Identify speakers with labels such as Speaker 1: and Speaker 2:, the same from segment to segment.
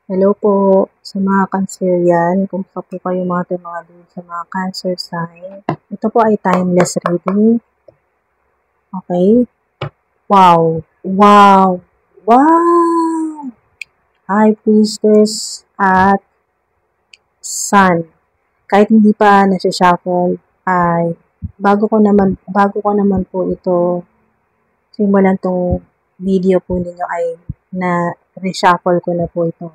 Speaker 1: Hello po sa mga Cancerian. Kumusta po kayo mga dun sa mga Cancer sign? Ito po ay timeless reading. Okay? Wow! Wow! Wow! High Priestess at Sun. Kahit hindi pa nasa-shuffle, ay bago ko naman po ito simulan tong video po ninyo ay na reshuffle ko na po ito.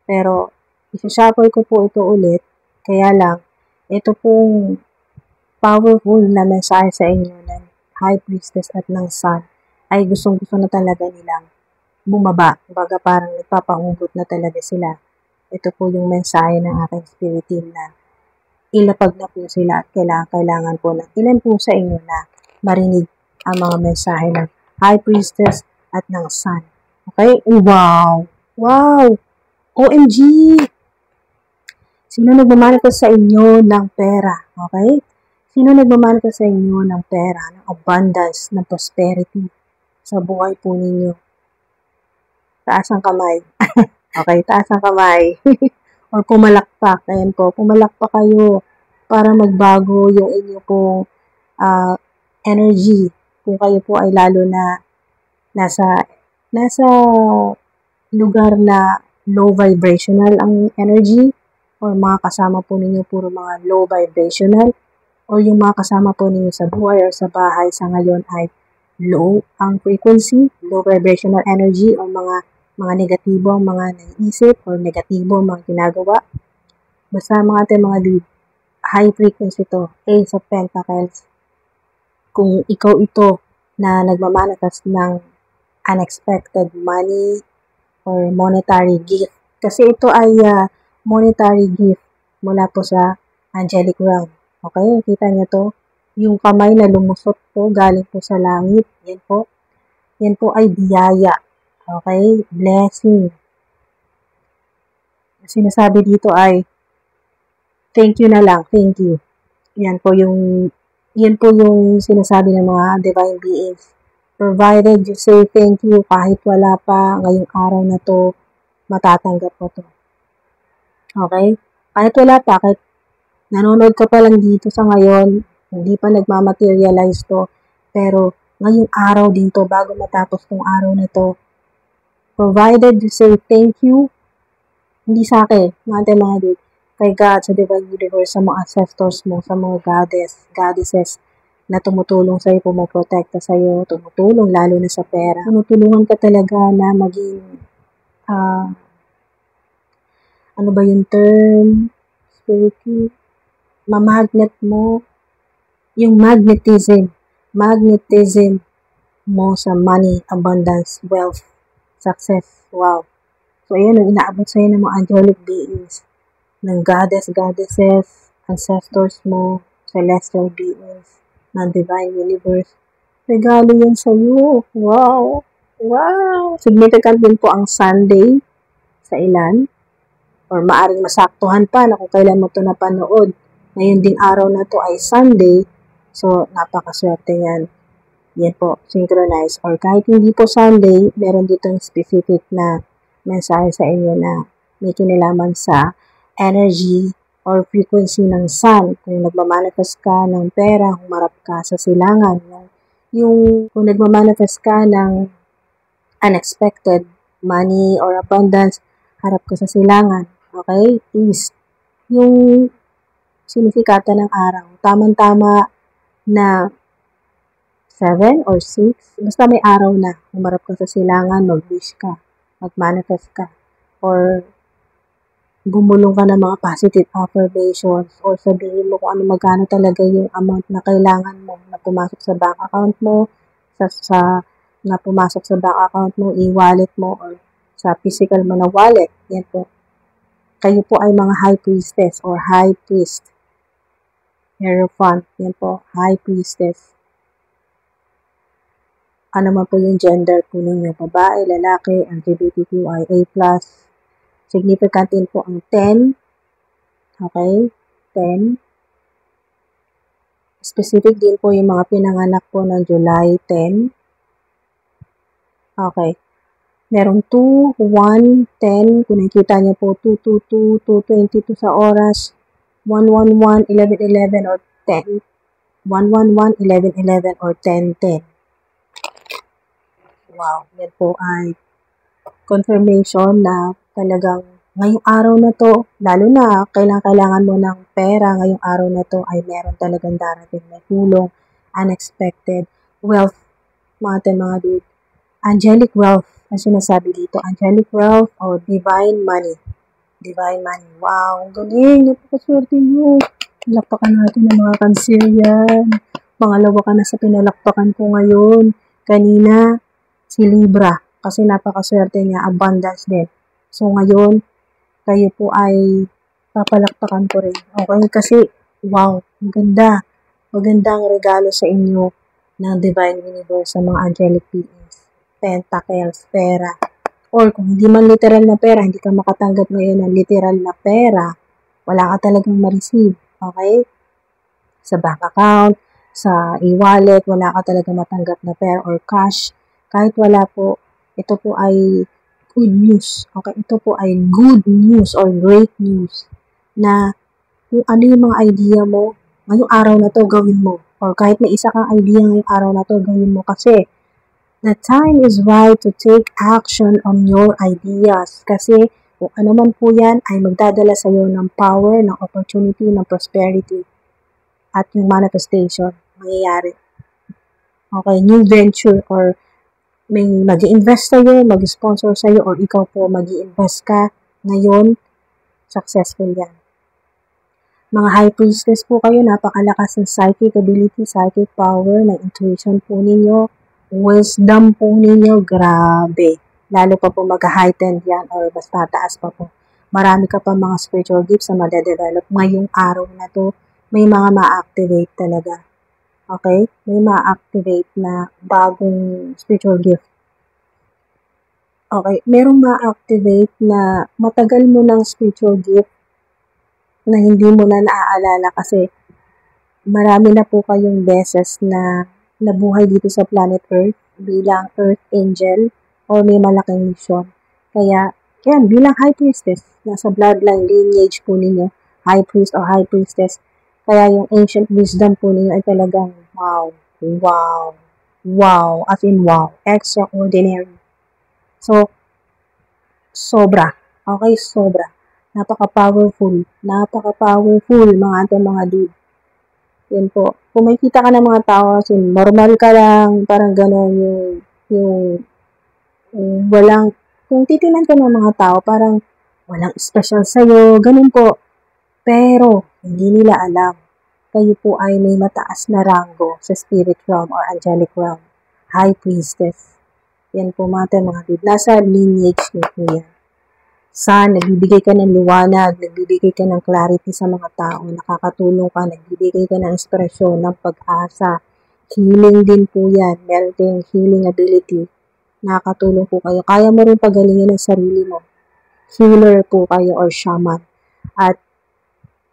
Speaker 1: Pero, isa-shuffle ko po ito ulit. Kaya lang, ito pong powerful na mensahe sa inyo ng High Priestess at ng Sun ay gustong-gusto na talaga nilang bumaba. Baga parang nagpapahugot na talaga sila. Ito po yung mensahe ng aking spirit team na ilapag na po sila at kailangan po ng ilan po sa inyo na marinig ang mga mensahe ng High Priestess at ng Sun. Okay? Wow! Wow! OMG! Sino nagmamanifest sa inyo ng pera? Okay? Sino nagmamanifest sa inyo ng pera, ng abundance, ng prosperity sa buhay po ninyo? Taas ang kamay. Okay, taas ang kamay. Or pumalakpak. Ayan po, pumalakpak kayo para magbago yung inyo pong energy. Kung kayo po ay lalo na nasa lugar na low vibrational ang energy, or mga kasama po ninyo puro mga low vibrational, or yung mga kasama po ninyo sa buhay or sa bahay sa ngayon ay low ang frequency, low vibrational energy, o mga negatibo ang mga naiisip or negatibo ang mga ginagawa. Basta mga lead, high frequency to, Ace of Pentacles. Kung ikaw ito na nagmamanifest ng unexpected money or monetary gift. Kasi ito ay monetary gift mula po sa angelic realm. Okay, kita niyo to? Yung kamay na lumusot po, galing po sa langit. Yan po. Yan po ay biyaya. Okay, blessing. Sinasabi dito ay, thank you na lang, thank you. Yan po yung sinasabi ng mga divine beings. Provided you say thank you kahit wala pa ngayong araw na to, matatanggap mo to. Okay? Kahit wala pa, kahit nanonood ka pa lang dito sa ngayon, hindi pa nagmamaterialize to, pero ngayong araw din to, bago matapos tong araw na to, provided you say thank you, hindi sa akin, mga dude, kay God, sa divine universe, sa mga ancestors mo, sa mga goddesses, na tumutulong sa'yo, pumoprotekta sa'yo, tumutulong lalo na sa pera. Tumutulungan ka talaga na maging, ano ba yung term? Spiritual? Mamagnet mo, yung magnetism mo sa money, abundance, wealth, success. Wow. So, ayan, inaabot sa'yo ng mga angelic beings, ng goddesses, ancestors mo, celestial beings, ng divine universe. Regalo yan sa'yo. Wow! Wow! Significant din po ang Sunday sa ilan. Or maaring masaktuhan pa na kung kailan mo ito napanood. Ngayon ding araw na to ay Sunday. So, napakaswerte yan. Yan po, synchronize. Or kahit hindi po Sunday, meron ditong specific na mensahe sa inyo na may kinalaman sa energy or frequency ng sun. Kung nagmamanifest ka ng pera, humarap ka sa silangan. Kung nagmamanifest ka ng unexpected money or abundance, harap ka sa silangan. Okay? East. Yung sinifikata ng araw. Tama-tama na 7 or 6. Basta may araw na. Humarap ka sa silangan, mag-wish ka, mag-manifest ka. Or bumulong ka ng mga positive affirmations or sabihin mo kung magkano talaga yung amount na kailangan mo na pumasok sa bank account mo, na pumasok sa bank account mo, e-wallet mo, or sa physical mo na wallet. Yan po. Kayo po ay mga high priestess or high priest. Hierophant. Yan po, high priestess. Ano man po yung gender po ninyo, babae, lalaki, LGBTQIA+. Significant din po ang 10. Okay? 10. Specific din po yung mga pinanganak po ng July 10. Okay. Merong 2, 1, 10. Kung nakikita niyo po, 222, 222 sa oras, 111, 1111, or 10. 111, 1111, or 1010. Wow, yan po ay confirmation na talagang ngayong araw na to, lalo na kailangan mo ng pera, ngayong araw na to ay meron talagang darating na tulong, unexpected wealth, mga dude. Angelic wealth, ang sinasabi dito, angelic wealth or divine money. Divine money. Wow, ang galing, napakaswerte nyo. Palakpakan natin ng mga Cancer yan. Pangalawa ka na sa pinalakpakan ko ngayon. Kanina, si Libra, kasi napakaswerte niya, abundance din. So ngayon, kayo po ay papalakpakan ko rin. Okay? Kasi, wow, ang ganda. Magandang regalo sa inyo ng Divine Universe sa mga angelic beings. Pentacles, pera. Or kung hindi man literal na pera, hindi ka makatanggap ngayon ng literal na pera, wala ka talagang ma-receive. Okay? Sa bank account, sa e-wallet, wala ka talagang matanggap na pera or cash. Kahit wala po, ito po ay good news. Okay? Ito po ay good news or great news na kung ano yung mga idea mo, ngayong araw na to, gawin mo. Or kahit may isa kang idea ngayong araw na to, gawin mo. Kasi the time is right to take action on your ideas. Kasi kung ano man po yan ay magdadala sa iyo ng power, ng opportunity, ng prosperity, at yung manifestation mangyayari. Okay, new venture or may mag-i-invest sa'yo, mag-sponsor sa'yo, or ikaw po mag-i-invest ka ngayon, successful yan. Mga high priestess po kayo, napakalakas ng psychic ability, psychic power, ng intuition po ninyo, wisdom po ninyo, grabe. Lalo pa po mag-heightened yan or mas tataas pa po. Marami ka pa mga spiritual gifts na madadevelop ngayong araw na to. May mga ma-activate talaga. Okay? May ma-activate na bagong spiritual gift. Okay? Merong ma-activate na matagal mo ng spiritual gift na hindi mo na naaalala kasi marami na po kayong beses na nabuhay dito sa planet Earth bilang Earth Angel o may malaking mission. Kaya, yan, bilang High Priestess, nasa bloodline lineage po ninyo, High Priest or High Priestess, kaya yung ancient wisdom po ninyo ay talagang wow, wow, wow, as in wow, extraordinary. So, sobra. Okay, sobra. Napaka-powerful mga dude. Yan po. Kung makikita ka ng mga tao, kasi normal ka lang, parang gano'n yung walang, kung titinan ka ng mga tao, parang walang special sa'yo, ganun po. Pero, hindi nila alam. Kayo po ay may mataas na rango sa spirit realm or angelic realm. High priestess. Yan po mga dude. Nasa lineage niyo po yan. Sun, nagbibigay ka ng liwanag, nagbibigay ka ng clarity sa mga tao, nakakatulong ka, nagbibigay ka ng inspirasyon, ng pag-asa. Healing din po yan. Meron kayong healing ability. Nakakatulong po kayo. Kaya mo rin pagalingin ang sarili mo. Healer po kayo or shaman. At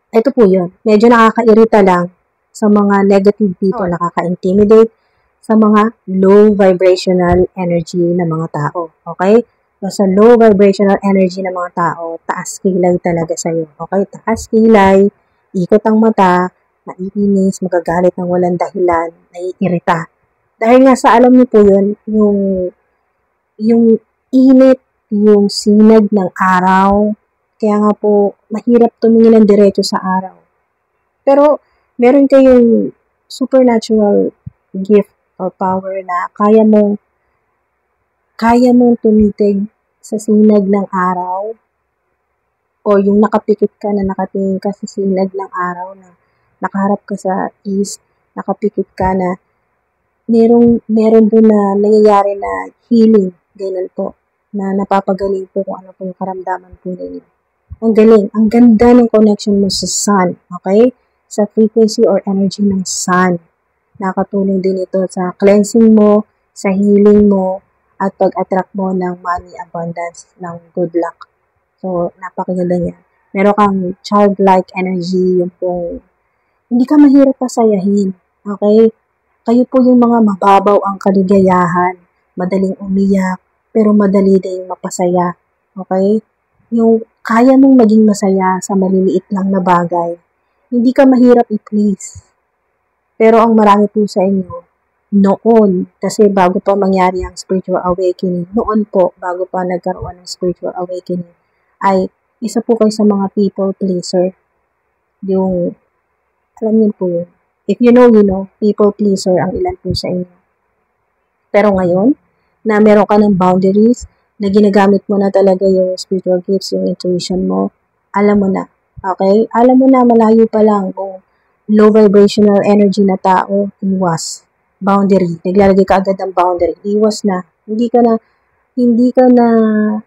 Speaker 1: ito po yun. Medyo nakakairita lang sa mga negative people, nakaka-intimidate sa mga low vibrational energy ng mga tao. Okay? So, sa low vibrational energy ng mga tao, taas kilay talaga sa'yo. Okay? Taas kilay, ikot ang mata, naiinis, magagalit ng walang dahilan, naiirita. Dahil nga sa alam niyo po yun, yung init, yung sinag ng araw, kaya nga po, mahirap tumingin ng diretso sa araw. Pero, meron kayong supernatural gift or power na kaya mong tumitig sa sinag ng araw o yung nakapikit ka na nakatingin ka sa sinag ng araw na nakaharap ka sa east, nakapikit ka na meron doon na nangyayari na healing, ganun po, na napapagaling po kung ano po yung karamdaman po ninyo. Ang galing, ang ganda ng connection mo sa sun, okay? Sa frequency or energy ng sun. Nakatulong din ito sa cleansing mo, sa healing mo, at pag-attract mo ng money, abundance, ng good luck. So, napakaganda niya. Meron kang childlike energy, yung pong, hindi ka mahirap pasayahin, okay? Kayo po yung mga mababaw ang kaligayahan, madaling umiyak, pero madali din mapasaya. Okay? Yung kaya mong maging masaya sa maliliit lang na bagay. Hindi ka mahirap i-please. Pero ang marami po sa inyo, noon, kasi bago pa mangyari ang spiritual awakening, noon po, bago pa nagkaroon ng spiritual awakening, ay isa po kayo sa mga people pleaser. Yung, alam niyo po yun. If you know, people pleaser ang ilan po sa inyo. Pero ngayon, na meron ka ng boundaries, na ginagamit mo na talaga yung spiritual gifts, yung intuition mo, alam mo na. Okay? Alam mo na, malayo pa lang kung low vibrational energy na tao, iwas. Boundary. Naglalagay ka agad ng boundary. Iwas na. Hindi ka na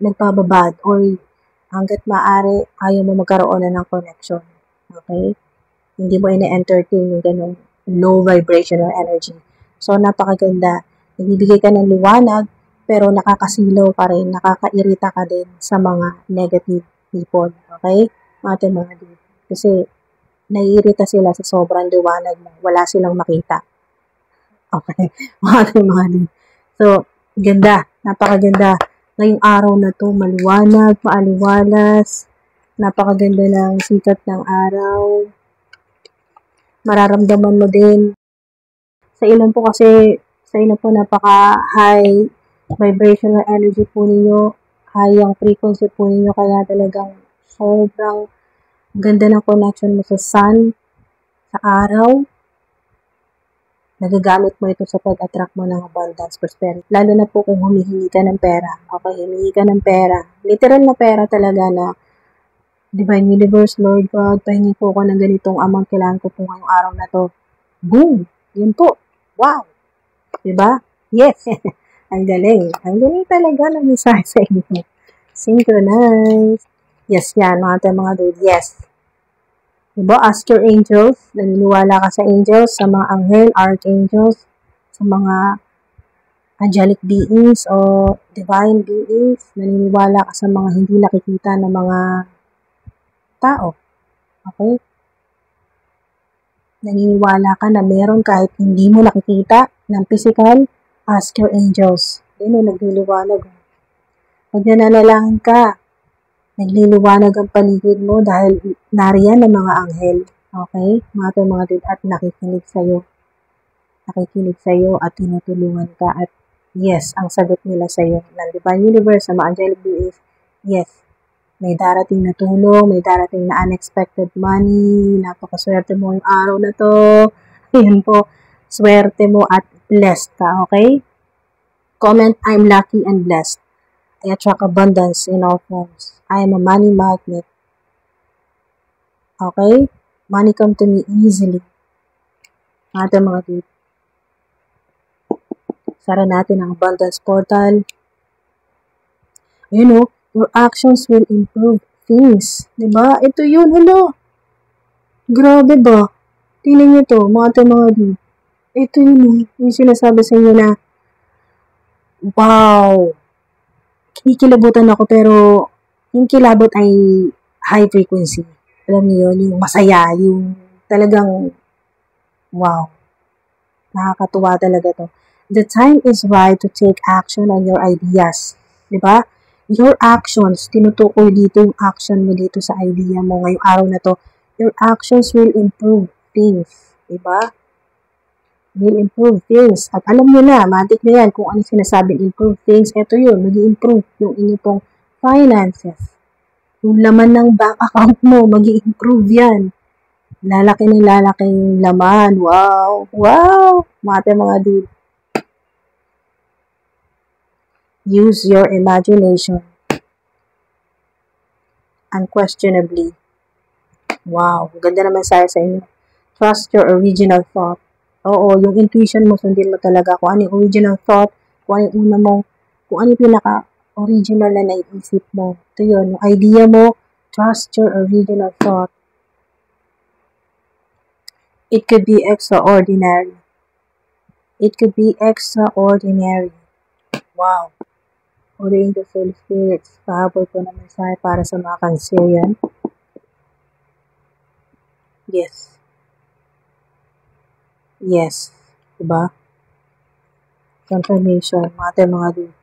Speaker 1: nagpababad or hanggat maaari, ayaw mo magkaroon na ng connection. Okay? Hindi mo ina-entertain yung ganong low vibrational energy. So, napakaganda. Nagbibigay ka ng liwanag, pero nakakasilaw ka rin, nakakairita ka din sa mga negative people. Okay? Mga dude. Kasi, naiirita sila sa sobrang liwanag mo. Wala silang makita. Okay? Mga dude. So, ganda. Napakaganda. Ngayong araw na to, maliwanag, maaliwalas. Napakaganda ng sikat ng araw. Mararamdaman mo din. Sa ilan po kasi, sa ilan po napaka-high vibrational energy po ninyo, high ang frequency po ninyo, kaya talagang sobrang ganda ng connection mo sa sun, sa araw. Nagagamit mo ito sa pag-attract mo ng abundance, prosperity. Lalo na po kung humihingi ka ng pera. Okay, humihingi ka ng pera. Literal na pera talaga na Divine Universe, Lord God, pahingi po ako ng ganitong amount, kailangan ko po ngayong araw na to. Boom! Yun po. Wow! Diba? Yes! Ang galing. Ang galing talaga ng mensahe sa inyo. Synchronize. Yes, yan. Mga dude. Yes. Diba? Ask your angels. Naniniwala ka sa angels, sa mga anghel, archangels, sa mga angelic beings o divine beings. Naniniwala ka sa mga hindi nakikita na mga tao. Okay? Naniniwala ka na meron kahit hindi mo nakikita ng physical, ask your angels. Yun, nagliliwanag. Pag nananalangin ka, nagliliwanag ang paligid mo dahil nariyan ng mga anghel. Okay? Mga dude, at nakikinig sa'yo. Nakikinig sa'yo at tinutulungan ka. At yes, ang sagot nila sa'yo ng Divine Universe, sa mga angelic beings, yes, may darating na tulong, may darating na unexpected money, napakaswerte mo yung araw na to. Ayan po, swerte mo at blessed ka, okay? Comment, I'm lucky and blessed. I attract abundance in all forms. I am a money magnet. Okay? Money come to me easily. Mga dude. Sara natin ang abundance portal. You know, your actions will improve things. Diba? Ito yun, hello. Grabe ba? Tingnan nyo to, mga dude. Ito yun, yung sinasabi sa inyo na, wow, kinikilabutan ako, pero yung kilabot ay high frequency. Alam niyo yun, yung masaya, yung talagang, wow, nakakatuwa talaga to. The time is right to take action on your ideas. Diba? Your actions, tinutukoy dito yung action mo dito sa idea mo ngayong araw na to. Your actions will improve things. Diba? Will improve things. At alam nyo na, matik na yan kung ano sinasabing improve things. Ito yun, mag-improve yung inyong pong finances. Yung laman ng bank account mo, mag-improve yan. Lalaki ng lalaki yung laman. Wow! Wow! Mga dude. Use your imagination. Unquestionably. Wow! Ganda naman sa inyo. Trust your original thought. Oo, yung intuition mo, sundin mo talaga kung ano yung original thought, kung ano yung una mo, kung ano yung pinaka-original na naiisip mo. Ito yun, yung idea mo, trust your original thought. It could be extraordinary. It could be extraordinary. Wow. Holy Angels, Holy Spirits, pahabol ko na mensahe para sa mga Cancerian. Yes. Yes. Diba? Confirmation. Mga dude.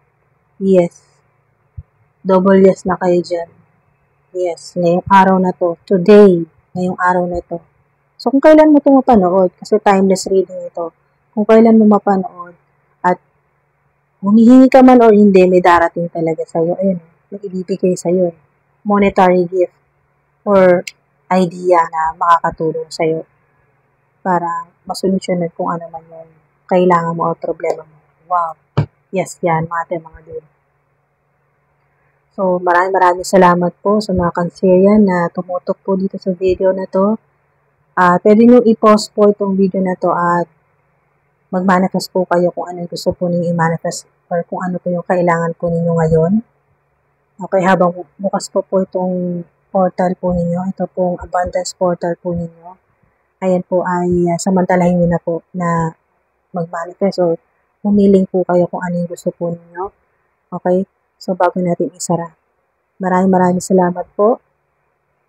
Speaker 1: Yes. Double yes na kayo dyan. Yes, ngayong araw na to. Today, ngayong araw na to. So, kung kailan mo ito mapanood, kasi timeless reading ito, kung kailan mo mapanood, at humihingi ka man or hindi, may darating talaga sa'yo. Ayun, may ibibigay sa'yo. Monetary gift or idea na makakatulong sa'yo para masolusyonan kung ano man yung kailangan mo o problema mo. Wow. Yes, yan, mga dude. So, maraming salamat po sa mga kanserian na tumutok po dito sa video na to. Pwede nyo i-pause po itong video na to at mag-manifest po kayo kung ano yung gusto po ninyo i-manifest or kung ano po yung kailangan po ninyo ngayon. Okay, habang bukas po itong portal po ninyo, ito pong abundance portal po ninyo, ayan po ay samantalahin nyo na po na mag-manifest or humiling po kayo kung ano yung gusto po ninyo. Okay, so bago natin isara. Maraming salamat po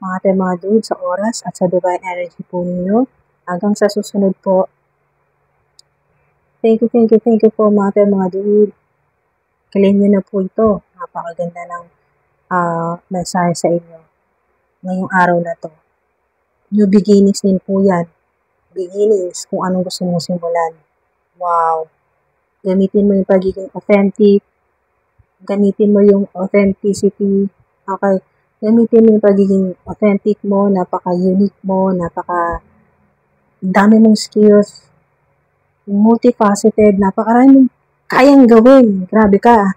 Speaker 1: mga dude sa oras at sa divine energy po ninyo. Hanggang sa susunod po. Thank you po mga dude. Claim nyo na po ito. Napakaganda ng mensahe sa inyo ngayong araw na to. New beginnings din po yan. Beginnings kung anong gusto mong simulan. Wow. Gamitin mo yung pagiging authentic. Gamitin mo yung authenticity. Okay. Gamitin mo yung pagiging authentic mo, napaka-unique mo, dami mong skills, multifaceted, napakaraming kayang gawin. Grabe ka.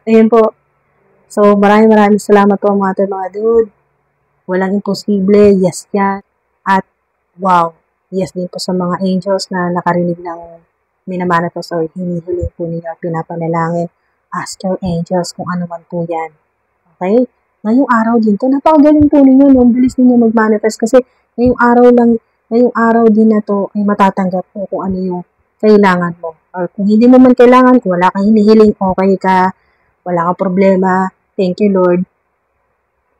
Speaker 1: Ayan po. So, maraming salamat po mga dude. Walang imposible. Yes yan. At, wow. Yes din po sa mga angels na nakarinig ng minamanifest or hinihiling po ninyo at pinapanalangin. Ask your angels kung ano man po yan. Okay? Ngayong araw din to, napakagaling po ninyo, no? Ang bilis ninyo mag-manifest kasi ngayong araw din na to ay matatanggap po kung ano yung kailangan mo. Or kung hindi mo man kailangan, kung wala kang hinihiling, okay ka, wala kang problema, thank you Lord.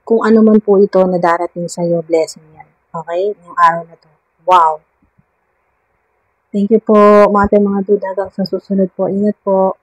Speaker 1: Kung ano man po ito na darating sa iyo, blessing yan. Okay? Ngayong araw na to. Wow! Thank you po mga dude. Hanggang sa susunod po. Ingat po.